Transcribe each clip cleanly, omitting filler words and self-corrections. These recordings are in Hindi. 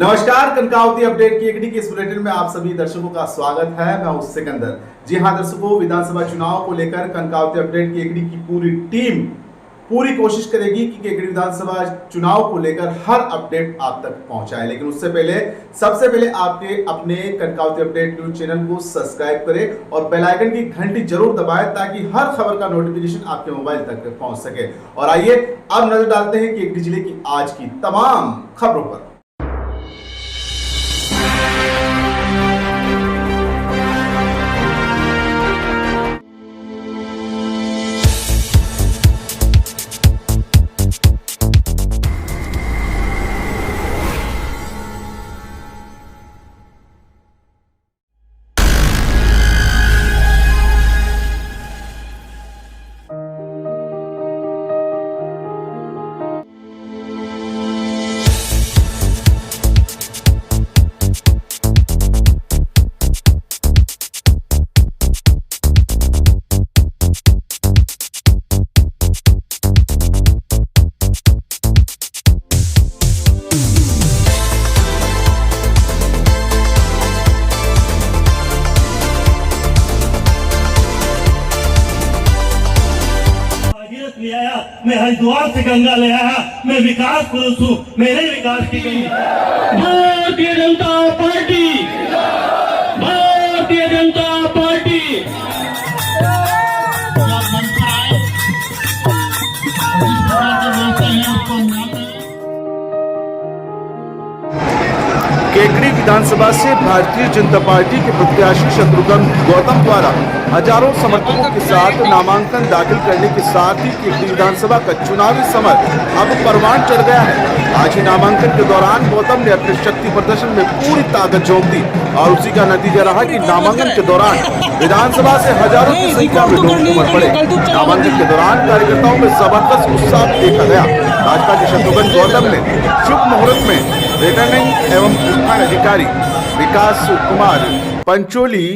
नमस्कार, कनकावती अपडेट की एकड़ी के इस बुलेटिन में आप सभी दर्शकों का स्वागत है। मैं हूं सिकंदर। जी हां दर्शकों, विधानसभा चुनाव को लेकर कनकावती अपडेट की एकड़ी की पूरी टीम पूरी कोशिश करेगी कि केकड़ी विधानसभा चुनाव को लेकर हर अपडेट आप तक पहुंचाए। लेकिन उससे पहले सबसे पहले आपके अपने कनकावती अपडेट न्यूज चैनल को सब्सक्राइब करें और बेल आइकन की घंटी जरूर दबाएं ताकि हर खबर का नोटिफिकेशन आपके मोबाइल तक पहुंच सके। और आइए अब नजर डालते हैं कि केकड़ी जिले की आज की तमाम खबरों पर। मैं हरिद्वार से गंगा ले आया, मैं विकास पुरुष हूँ, मेरे विकास की गंगा। Bharatiya Janata party, Bharatiya Janata party. केकड़ी विधानसभा से भारतीय जनता पार्टी के प्रत्याशी शत्रुघ्न गौतम द्वारा हजारों समर्थकों के साथ नामांकन दाखिल करने के साथ ही केकड़ी विधानसभा का चुनावी समर अब परवान चढ़ गया है। आज ही नामांकन के दौरान गौतम ने अपने शक्ति प्रदर्शन में पूरी ताकत झोंक दी और उसी का नतीजा रहा कि नामांकन के दौरान विधानसभा से हजारों की संख्या में लोग उमड़ पड़े। नामांकन के दौरान कार्यकर्ताओं में जबरदस्त उत्साह देखा गया। भाजपा के शत्रुघ्न गौतम ने शुभ मुहूर्त में रिटर्निंग एवं उपखंड अधिकारी विकास कुमार पंचोली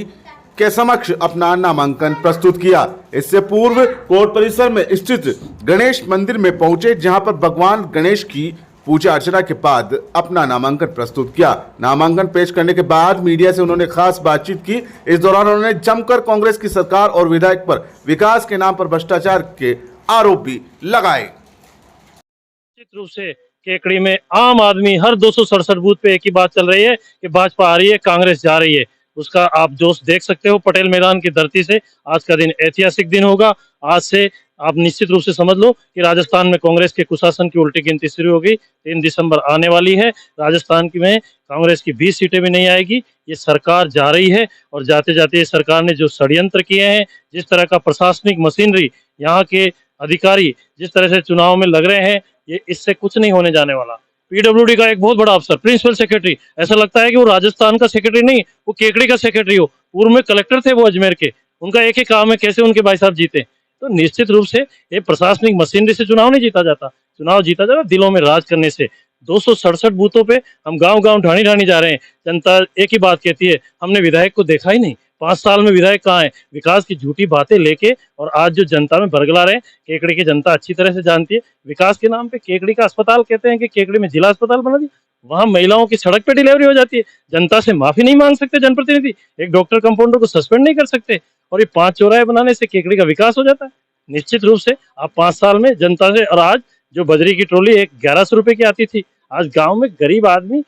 के समक्ष अपना नामांकन प्रस्तुत किया। इससे पूर्व कोर्ट परिसर में स्थित गणेश मंदिर में पहुंचे, जहां पर भगवान गणेश की पूजा अर्चना के बाद अपना नामांकन प्रस्तुत किया। नामांकन पेश करने के बाद मीडिया से उन्होंने खास बातचीत की। इस दौरान उन्होंने जमकर कांग्रेस की सरकार और विधायक पर विकास के नाम पर भ्रष्टाचार के आरोप भी लगाए। निश्चित रूप से केकड़ी में आम आदमी हर 267 बूथ पे एक ही बात चल रही है कि भाजपा आ रही है, कांग्रेस जा रही है। उसका आप जोश देख सकते हो। पटेल मैदान की धरती से आज का दिन ऐतिहासिक दिन होगा। आज से आप निश्चित रूप से समझ लो कि राजस्थान में कांग्रेस के कुशासन की उल्टी गिनती शुरू हो गई। 3 दिसंबर आने वाली है। राजस्थान की में कांग्रेस की 20 सीटें भी नहीं आएगी। ये सरकार जा रही है और जाते जाते ये सरकार ने जो षड्यंत्र किए हैं, जिस तरह का प्रशासनिक मशीनरी, यहाँ के अधिकारी जिस तरह से चुनाव में लग रहे हैं, ये इससे कुछ नहीं होने जाने वाला। पीडब्ल्यूडी का एक बहुत बड़ा अफसर, प्रिंसिपल सेक्रेटरी, ऐसा लगता है कि वो राजस्थान का सेक्रेटरी नहीं, वो केकड़ी का सेक्रेटरी हो। पूर्व में कलेक्टर थे वो अजमेर के। उनका एक ही काम है कैसे उनके भाई साहब जीते। तो निश्चित रूप से ये प्रशासनिक मशीनरी से चुनाव नहीं जीता जाता। चुनाव जीता जाता दिलों में राज करने से। 267 बूथों पे हम गांव-गांव ढाणी-ढाणी जा रहे हैं। जनता एक ही बात कहती है, हमने विधायक को देखा ही नहीं। 5 साल में विधायक कहाँ है? विकास की झूठी बातें लेके और आज जो जनता में बरगला रहे हैं, केकड़ी की जनता अच्छी तरह से जानती है। विकास के नाम पे केकड़ी का अस्पताल कहते हैं कि केकड़ी में जिला अस्पताल बना दिया। वहां महिलाओं की सड़क पे डिलीवरी हो जाती है। जनता से माफी नहीं मांग सकते जनप्रतिनिधि। एक डॉक्टर कंपाउंडर को सस्पेंड नहीं कर सकते। और ये 5 चौराहे बनाने से केकड़ी का विकास हो जाता है। निश्चित रूप से आप 5 साल में जनता से, और आज जो बजरी की ट्रॉली 1100 रुपए की आती थी, आज गाँव में गरीब आदमी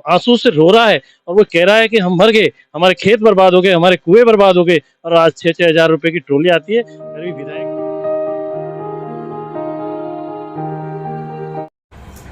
आंसू से रो रहा है और वो कह रहा है कि हम मर गए, हमारे खेत बर्बाद हो गए, हमारे कुएं बर्बाद हो गए। और आज 6-6 हजार रुपए की ट्रॉली आती है। फिर भी विधायक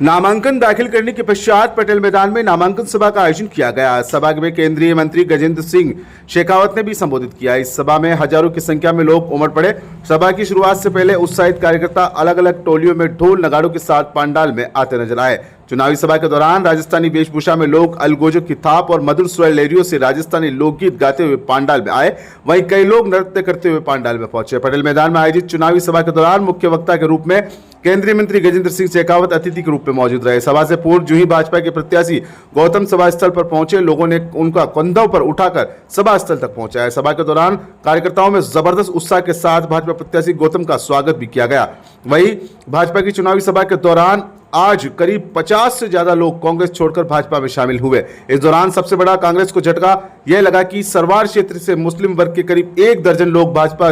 नामांकन दाखिल करने के पश्चात पटेल मैदान में नामांकन सभा का आयोजन किया गया। सभा में केंद्रीय मंत्री गजेंद्र सिंह शेखावत ने भी संबोधित किया। इस सभा में हजारों की संख्या में लोग उमड़ पड़े। सभा की शुरुआत से पहले उत्साहित कार्यकर्ता अलग अलग टोलियों में ढोल नगाड़ों के साथ पंडाल में आते नजर आए। चुनावी सभा के दौरान राजस्थानी वेशभूषा में लोग अलगोजों की थाप और मधुर स्वर लहरियों से राजस्थानी लोकगीत गाते हुए पंडाल में आए। वहीं कई लोग नृत्य करते हुए पंडाल में पहुंचे। पटेल मैदान में आयोजित चुनावी सभा के दौरान मुख्य वक्ता के रूप में केंद्रीय मंत्री गजेंद्र सिंह शेखावत अतिथि के रूप में मौजूद रहे। सभा से पूर्व जो ही भाजपा के प्रत्याशी गौतम सभा स्थल पर पहुंचे, लोगों ने उनका कंधों पर उठाकर सभा स्थल तक पहुंचाया। सभा के दौरान कार्यकर्ताओं में जबरदस्त उत्साह के साथ भाजपा प्रत्याशी गौतम का स्वागत भी किया गया। वहीं भाजपा की चुनावी सभा के दौरान आज करीब 50 से ज्यादा लोग कांग्रेस छोड़कर भाजपा में शामिल हुए। इस दौरान सबसे बड़ा कांग्रेस को झटका यह लगा कि सरवार क्षेत्र से मुस्लिम वर्ग के करीब 1 दर्जन लोग भाजपा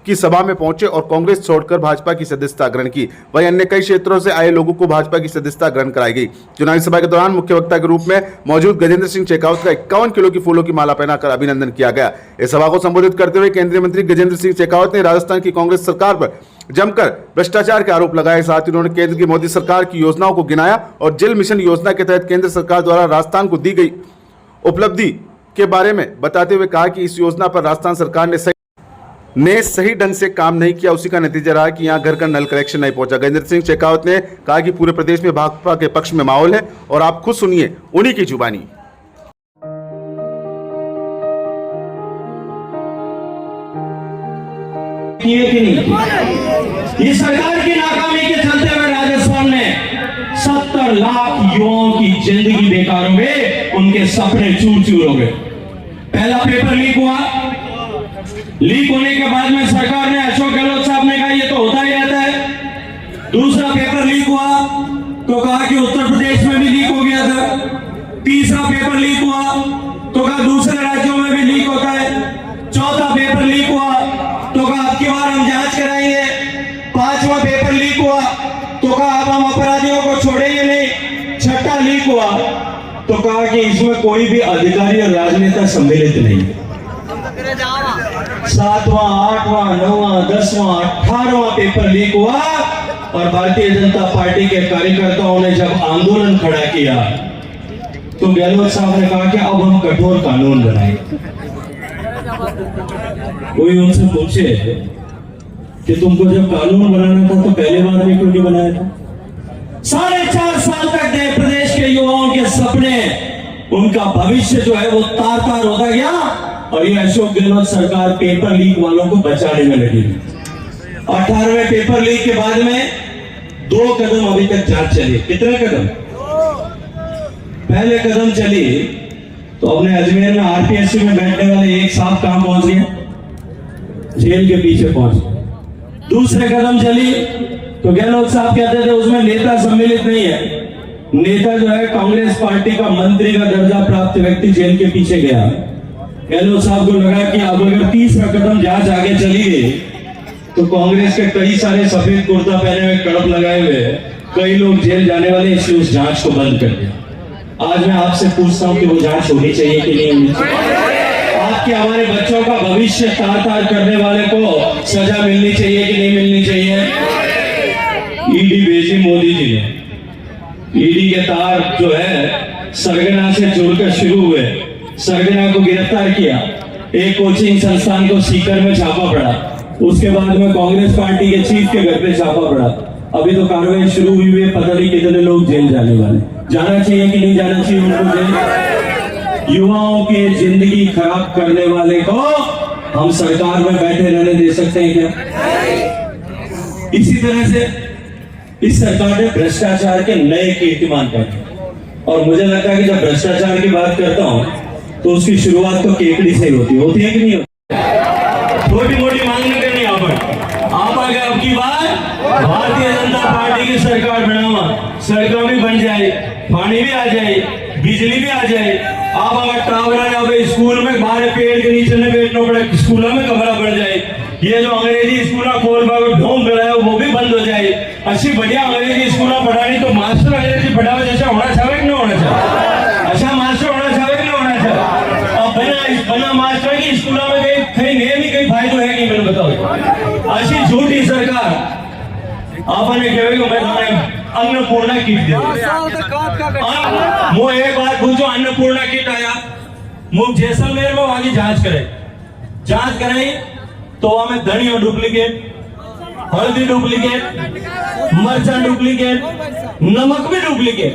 की सभा में पहुंचे और कांग्रेस छोड़कर भाजपा की सदस्यता ग्रहण की। वहीं अन्य कई क्षेत्रों से आए लोगों को भाजपा की सदस्यता ग्रहण कराई गई। चुनावी सभा के दौरान मुख्य वक्ता के रूप में मौजूद गजेंद्र सिंह शेखावत का 51 किलो की फूलों की माला पहनाकर अभिनंदन किया गया। इस सभा को संबोधित करते हुए केंद्रीय मंत्री गजेंद्र सिंह शेखावत ने राजस्थान की कांग्रेस सरकार पर जमकर भ्रष्टाचार के आरोप लगाए। साथ ही उन्होंने केंद्र की मोदी सरकार की योजनाओं को गिनाया और जल मिशन योजना के तहत केंद्र सरकार द्वारा राजस्थान को दी गई उपलब्धि के बारे में बताते हुए कहा कि इस योजना पर राजस्थान सरकार ने सही ढंग से काम नहीं किया। उसी का नतीजा रहा कि यहां घर का नल कनेक्शन नहीं पहुंचा। गजेंद्र सिंह शेखावत ने कहा कि पूरे प्रदेश में भाजपा के पक्ष में माहौल है और आप खुद सुनिए उन्हीं की जुबानी। ये सरकार की नाकामी के चलते हुए राजस्थान में 70 लाख युवाओं की जिंदगी बेकार हो गए, उनके सपने चूर चूर हो गए। पहला पेपर लीक हुआ, लीक होने के बाद में सरकार ने, अशोक गहलोत साहब ने कहा ये तो होता ही रहता है। दूसरा पेपर लीक हुआ तो कहा कि उत्तर प्रदेश में भी लीक हो गया था। तीसरा पेपर लीक हुआ तो कहा दूसरे राज्यों में भी लीक होता है। चौथा पेपर लीक हुआ तो कहा अब की बार हम जांच कराएंगे। पांचवा पेपर लीक हुआ तो कहा अब हम अपराधियों को छोड़ेंगे नहीं। छठा लीक हुआ तो कहा कि इसमें कोई भी अधिकारी और राजनेता सम्मिलित नहीं। 7वां, 8वां, 9वां, 10वां, 18वां पेपर लीक हुआ और भारतीय जनता पार्टी के कार्यकर्ताओं ने जब आंदोलन खड़ा किया तो गहलोत साहब ने कहा कि अब हम कठोर कानून बनाएंगे। कोई उनसे पूछे कि तुमको जब कानून बनाना था तो पहले बार में क्यों नहीं बनाया था? 4.5 साल तक प्रदेश के युवाओं के सपने, उनका भविष्य जो है वो तार तार होता गया और ये अशोक गहलोत सरकार पेपर लीक वालों को बचाने में लगी। 18वें पेपर लीक के बाद में 2 कदम अभी तक जांच चली। कितने कदम? पहले कदम चली तो अपने अजमेर में आरपीएससी में बैठने वाले एक साहब कहां पहुंच गए? जेल के पीछे पहुंच गए। दूसरे कदम चली तो गहलोत साहब कहते थे उसमें नेता सम्मिलित नहीं है। नेता जो है कांग्रेस पार्टी का मंत्री का दर्जा प्राप्त व्यक्ति जेल के पीछे गया। गहलोत साहब को लगा कि अब अगर तीसरा कदम जांच आगे चली गई तो कांग्रेस के कई सारे सफेद कुर्ता पहने हुए, कड़प लगाए हुए कई लोग जेल जाने वाले, इसलिए उस जांच को बंद कर दिया। आज मैं आपसे पूछता हूं कि वो जांच होनी चाहिए कि नहीं होनी चाहिए? आपके हमारे बच्चों का भविष्य तार तार करने वाले को सजा मिलनी चाहिए कि नहीं मिलनी चाहिए? ईडी भेजी मोदी जी ने। ईडी के तार जो है सरगना से जुड़कर शुरू हुए। सरगना को गिरफ्तार किया, एक कोचिंग संस्थान को सीकर में छापा पड़ा, उसके बाद में कांग्रेस पार्टी के चीफ के घर पे छापा पड़ा। अभी तो कार्रवाई शुरू हुई है, पता नहीं कितने लोग जेल जाने वाले। जाना चाहिए कि नहीं जाना चाहिए उनको जेल? युवाओं की जिंदगी खराब करने वाले को हम सरकार में बैठे रहने दे सकते हैं क्या? इसी तरह से इस सरकार ने भ्रष्टाचार के नए कीर्तिमान कर, और मुझे लगता है कि जब भ्रष्टाचार की बात करता हूं तो उसकी शुरुआत तो केकड़ी से ही होती है कि नहीं होती? छोटी मोटी मांग नहीं करनी। आप आगे अब की बार भारतीय जनता पार्टी की सरकार बनावा, सड़कें भी बन जाए, पानी भी आ जाए, बिजली भी आ जाए। आप अगर टावर स्कूल में बाहर पेड़ के नीचे में बैठना पड़े, स्कूलों में कमरा बढ़ जाए। ये जो अंग्रेजी स्कूल खोल ढोंग कराया वो भी बंद हो जाए। अच्छी बढ़िया अंग्रेजी स्कूल पढ़ानी तो मास्टर अंग्रेजी पढ़ावे जैसा होना चाहिए कि नहीं होना चाहिए? अच्छा मास्टर होना चाहिए कि नहीं होना चाहिए? और बिना मास्टर की स्कूलों में कहीं नेम ही कहीं फायदा है कि मैंने बताओ? अच्छी झूठी सरकार आपने अन्नपूर्णा किट दे। मुझे एक बात पूछो, अन्नपूर्णा किट आया मुझ जैसलमेर में वहां की जांच कराई तो वहां में धनिया डुप्लीकेट, हल्दी डुप्लीकेट, मरचा डुप्लीकेट, नमक भी डुप्लीकेट।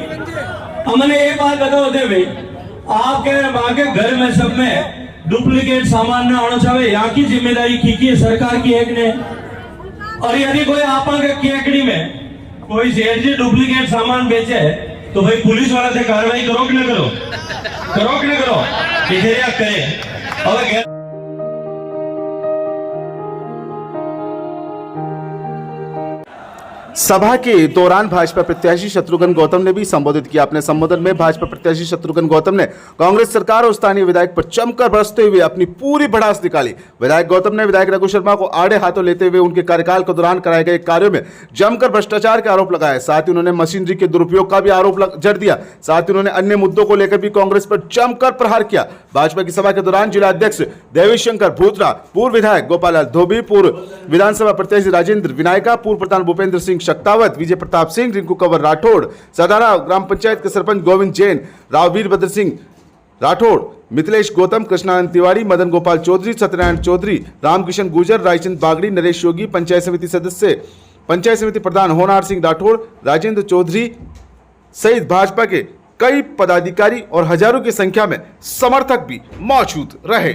हमने एक बात बताओ दे भाई, आपके घर में सब में डुप्लीकेट सामान ना होना चाहिए, यहाँ की जिम्मेदारी की सरकार की एक ने। और यदि कोई आपा के केकड़ी में कोई जी डुप्लीकेट सामान बेचे तो भाई पुलिस वाला से कार्रवाई करो कि ना करो? करो कि ना करो? करे। और सभा के दौरान भाजपा प्रत्याशी शत्रुघ्न गौतम ने भी संबोधित किया। अपने संबोधन में भाजपा प्रत्याशी शत्रुघ्न गौतम ने कांग्रेस सरकार और स्थानीय विधायक पर जमकर बरसते हुए अपनी पूरी भड़ास निकाली। विधायक गौतम ने विधायक रघु शर्मा को आड़े हाथों लेते हुए उनके कार्यकाल के दौरान कराए गए कार्यों में जमकर भ्रष्टाचार के आरोप लगाए। साथ ही उन्होंने मशीनरी के दुरुपयोग का भी आरोप जड़ दिया। साथ ही उन्होंने अन्य मुद्दों को लेकर भी कांग्रेस पर जमकर प्रहार किया। भाजपा की सभा के दौरान जिला अध्यक्ष देवीशंकर भूतरा, पूर्व विधायक गोपाल लाल धोबी, पूर्व विधानसभा प्रत्याशी राजेंद्र विनायका, पूर्व प्रधान भूपेंद्र सिंह शक्तावत, विजय प्रताप सिंह, रिंकू कंवर राठौड़, सदारा ग्राम पंचायत के सरपंच गोविंद जैन, राववीर भद्र सिंह राठौड़, मिथिलेश गौतम, कृष्णानंद तिवारी, मदन गोपाल चौधरी, सत्यनारायण चौधरी, रामकिशन गुर्जर, रायचंद बागड़ी, नरेश योगी, पंचायत समिति सदस्य, पंचायत समिति प्रधान होनार सिंह राठौड़, राजेंद्र चौधरी सहित भाजपा के कई पदाधिकारी और हजारों की संख्या में समर्थक भी मौजूद रहे।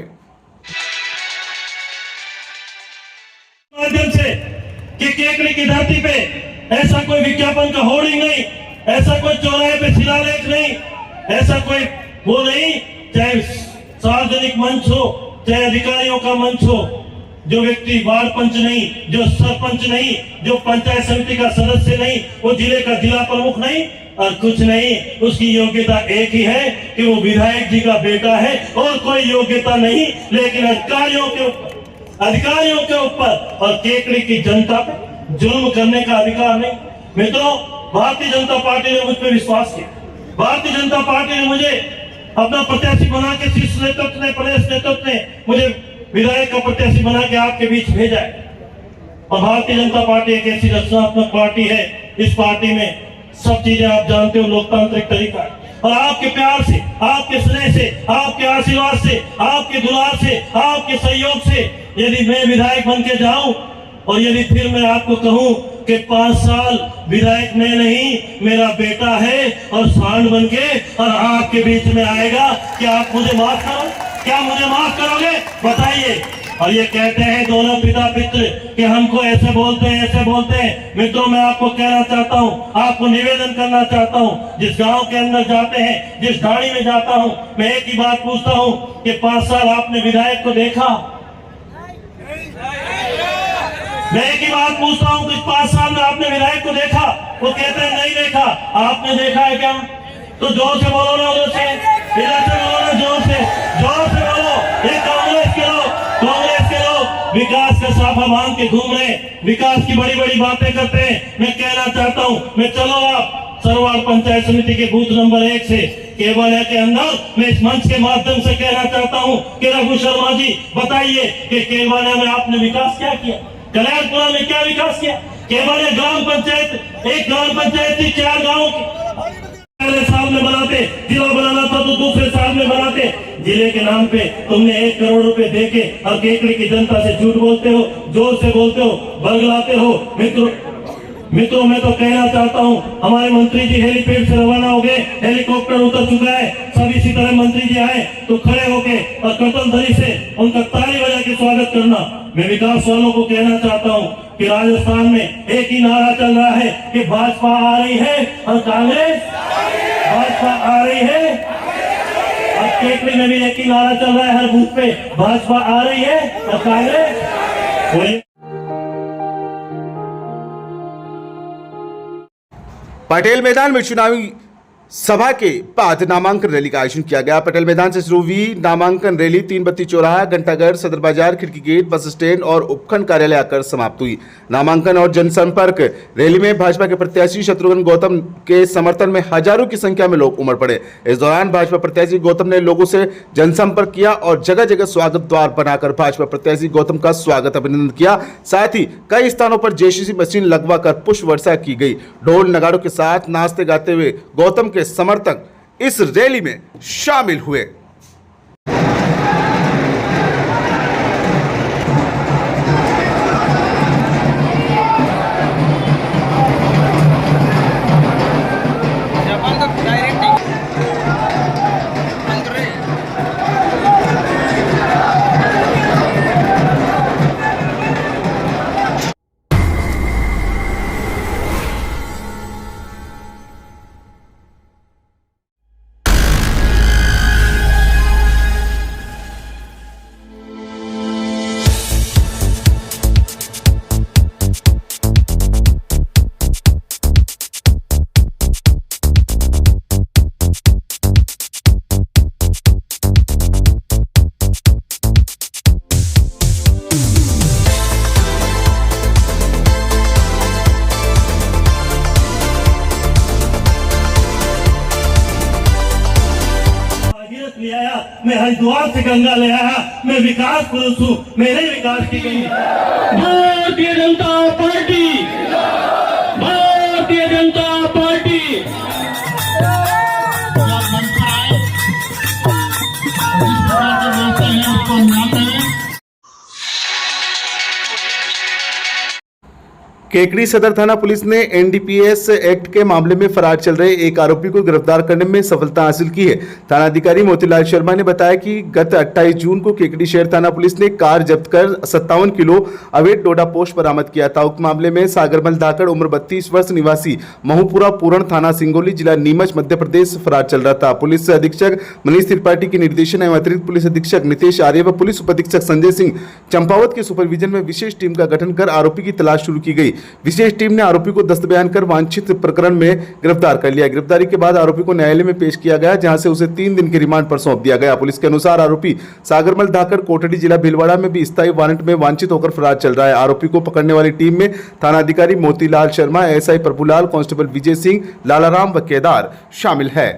माध्यम से कि केकड़ी की धरती पे ऐसा कोई विज्ञापन का होर्डिंग नहीं, ऐसा कोई चौराहे पे शिलालेख नहीं, ऐसा कोई वो नहीं, चाहे सार्वजनिक मंच हो, चाहे अधिकारियों का मंच हो, जो व्यक्ति वार्ड पंच नहीं, जो सरपंच नहीं, जो पंचायत समिति का सदस्य नहीं, वो जिले का जिला प्रमुख नहीं और कुछ नहीं, उसकी योग्यता एक ही है कि वो विधायक जी का बेटा है और कोई योग्यता नहीं। लेकिन अधिकारियों के ऊपर और केकड़ी की जनता पे जुल्म करने का अधिकार नहीं। मित्रों, भारतीय जनता पार्टी ने मुझ पर विश्वास किया। भारतीय जनता पार्टी ने मुझे अपना प्रत्याशी बना के शीर्ष नेतृत्व ने, प्रदेश नेतृत्व ने मुझे विधायक का प्रत्याशी बना के आपके बीच भेजा है। और भारतीय जनता पार्टी एक ऐसी रचनात्मक पार्टी है, इस पार्टी में सब चीजें आप जानते हो, लोकतांत्रिक तरीका है। और आपके प्यार से, आपके स्नेह से, आपके आशीर्वाद से, आपके दुलार से, आपके सहयोग से यदि मैं विधायक बन के जाऊं और यदि फिर मैं आपको कहूं कि 5 साल विधायक मैं नहीं, मेरा बेटा है और सांड बन के और आपके बीच में आएगा, क्या आप मुझे माफ करो? क्या मुझे माफ करोगे? बताइए। और ये कहते हैं दोनों पिता पुत्र कि हमको ऐसे बोलते हैं, ऐसे बोलते हैं। मित्रों, मैं आपको कहना चाहता हूँ, आपको निवेदन करना चाहता हूँ, जिस गांव के अंदर जाते हैं, जिस ढाणी में जाता हूँ, मैं एक ही बात पूछता हूँ कि 5 साल आपने विधायक को देखा? मैं एक ही बात पूछता हूँ कि 5 साल में आपने विधायक को देखा? वो कहते हैं नहीं देखा। आपने देखा है क्या? तो जोर से बोलो ना, उधर से, इधर से बोलो ना, जोर से बोलो। ये कांग्रेस के लोग विकास का साफा बांध के घूम रहे, विकास की बड़ी बड़ी बातें करते हैं। मैं कहना चाहता हूँ, मैं चलो आप सरवाड़ पंचायत समिति के बूथ नंबर 1 से केवलिया के अंदर मैं इस मंच के माध्यम से कहना चाहता हूँ कि रघु शर्मा जी बताइए कि केवलिया में आपने विकास क्या किया? कल्याणपुरा में क्या विकास किया? केवलिया ग्राम पंचायत, एक ग्राम पंचायत थी 4 गाँव की, पहले साल में बनाते, जिला बनाना था तो दूसरे साल में बनाते। जिले के नाम पे तुमने 1 करोड़ रुपए देके और केकड़ी की जनता से झूठ बोलते हो, जोर से बोलते हो, बरगलाते हो। मित्रों, मैं तो कहना चाहता हूँ, हमारे मंत्री जी हेलीपैड से रवाना हो गए, हेलीकॉप्टर उतर चुका है। सब इसी तरह मंत्री जी आए तो खड़े होके और कटल धरी से उनका ताली बजा के स्वागत करना। मैं विकास वालों को कहना चाहता हूँ कि राजस्थान में एक ही नारा चल रहा है कि भाजपा आ रही है और कांग्रेस, भाजपा आ रही है। अब केकड़ी में भी एक ही नारा चल रहा है हर बूथ पे, भाजपा आ रही है और कांग्रेस। पटेल मैदान में चुनावी सभा के बाद नामांकन रैली का आयोजन किया गया। पटेल मैदान से शुरू हुई नामांकन रैली 3 बत्ती चौराहा, घंटाघर, सदर बाजार, खिड़की गेट, बस स्टैंड और उपखंड कार्यालय आकर समाप्त हुई। नामांकन और जनसंपर्क रैली में भाजपा के प्रत्याशी शत्रुघ्न गौतम के समर्थन में हजारों की संख्या में लोग उमड़ पड़े। इस दौरान भाजपा प्रत्याशी गौतम ने लोगों से जनसंपर्क किया और जगह जगह स्वागत द्वार बनाकर भाजपा प्रत्याशी गौतम का स्वागत अभिनंदन किया। साथ ही कई स्थानों पर जेसीबी मशीन लगवाकर पुष्प वर्षा की गई। ढोल नगाड़ों के साथ नाचते गाते हुए गौतम के समर्थक इस रैली में शामिल हुए। मैं हरिद्वार से गंगा ले आया, मैं विकास पुरुष हूँ, मेरे विकास की कमी। Bharatiya Janata party, Bharatiya Janata party. केकड़ी सदर थाना पुलिस ने एनडीपीएस एक्ट के मामले में फरार चल रहे एक आरोपी को गिरफ्तार करने में सफलता हासिल की है। थानाधिकारी मोतीलाल शर्मा ने बताया कि गत 28 जून को केकड़ी शहर थाना पुलिस ने कार जब्त कर 57 किलो अवैध डोडा पोस्ट बरामद किया था। उक्त मामले में सागरमल धाकड़ उम्र 32 वर्ष निवासी महूपुरा पूरण थाना सिंगोली जिला नीमच मध्य प्रदेश फरार चल रहा था। पुलिस अधीक्षक मनीष त्रिपाठी के निर्देशन एवं अतिरिक्त पुलिस अधीक्षक नितेश आर्य व पुलिस उप अधीक्षक संजय सिंह चंपावत के सुपरविजन में विशेष टीम का गठन कर आरोपी की तलाश शुरू की गई। विशेष टीम ने आरोपी को दस्त बयान कर वांछित प्रकरण में गिरफ्तार कर लिया। गिरफ्तारी के बाद आरोपी को न्यायालय में पेश किया गया, जहां से उसे 3 दिन के रिमांड पर सौंप दिया गया। पुलिस के अनुसार आरोपी सागरमल धाकड़ कोटड़ी जिला भीलवाड़ा में भी स्थायी वारंट में वांछित होकर फरार चल रहा है। आरोपी को पकड़ने वाली टीम में थानाधिकारी मोतीलाल शर्मा, एसआई प्रभुलाल, कांस्टेबल विजय सिंह, लालाराम व केदार शामिल है।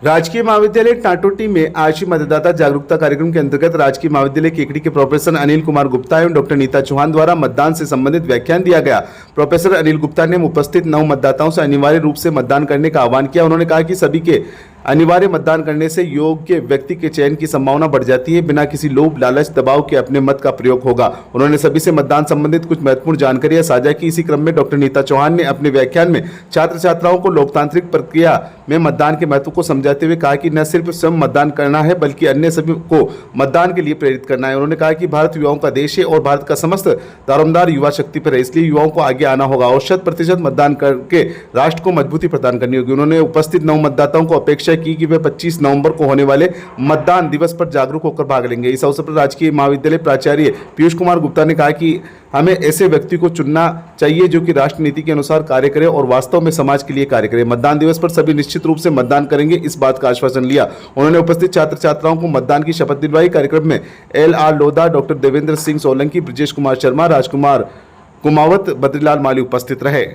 राजकीय महाविद्यालय टाटोटी में आज मतदाता जागरूकता कार्यक्रम के अंतर्गत राजकीय महाविद्यालय केकड़ी के प्रोफेसर अनिल कुमार गुप्ता एवं डॉक्टर नीता चौहान द्वारा मतदान से संबंधित व्याख्यान दिया गया। प्रोफेसर अनिल गुप्ता ने उपस्थित 9 मतदाताओं से अनिवार्य रूप से मतदान करने का आह्वान किया। उन्होंने कहा कि सभी के अनिवार्य मतदान करने से योग्य व्यक्ति के चयन की संभावना बढ़ जाती है, बिना किसी लोभ लालच दबाव के अपने मत का प्रयोग होगा। उन्होंने सभी से मतदान संबंधित कुछ महत्वपूर्ण जानकारियां साझा की। इसी क्रम में डॉक्टर नीता चौहान ने अपने व्याख्यान में छात्र छात्राओं को लोकतांत्रिक प्रक्रिया में मतदान के महत्व को समझाते हुए कहा कि न सिर्फ स्वयं मतदान करना है बल्कि अन्य सभी को मतदान के लिए प्रेरित करना है। उन्होंने कहा कि भारत युवाओं का देश है और भारत का समस्त दारोमदार युवा शक्ति पर है, इसलिए युवाओं को आगे आना होगा और 100% मतदान करके राष्ट्र को मजबूती प्रदान करनी होगी। उन्होंने उपस्थित 9 मतदाताओं को अपेक्षा की कि वे 25 नवंबर को होने वाले मतदान दिवस पर जागरूक होकर भाग लेंगे। इस अवसर पर राजकीय महाविद्यालय प्राचार्य पीयूष कुमार गुप्ता ने कहा कि हमें ऐसे व्यक्ति को चुनना चाहिए जो कि राष्ट्र नीति के अनुसार कार्य करे और वास्तव में समाज के लिए कार्य करे। मतदान दिवस पर सभी निश्चित रूप से मतदान करेंगे, इस बात का आश्वासन लिया। उन्होंने उपस्थित छात्र छात्राओं को मतदान की शपथ दिलवाई। कार्यक्रम में LR लोधा, डॉक्टर देवेंद्र सिंह सोलंकी, ब्रजेश कुमार शर्मा, राजकुमार कुमावत, बद्रीलाल माली उपस्थित रहे।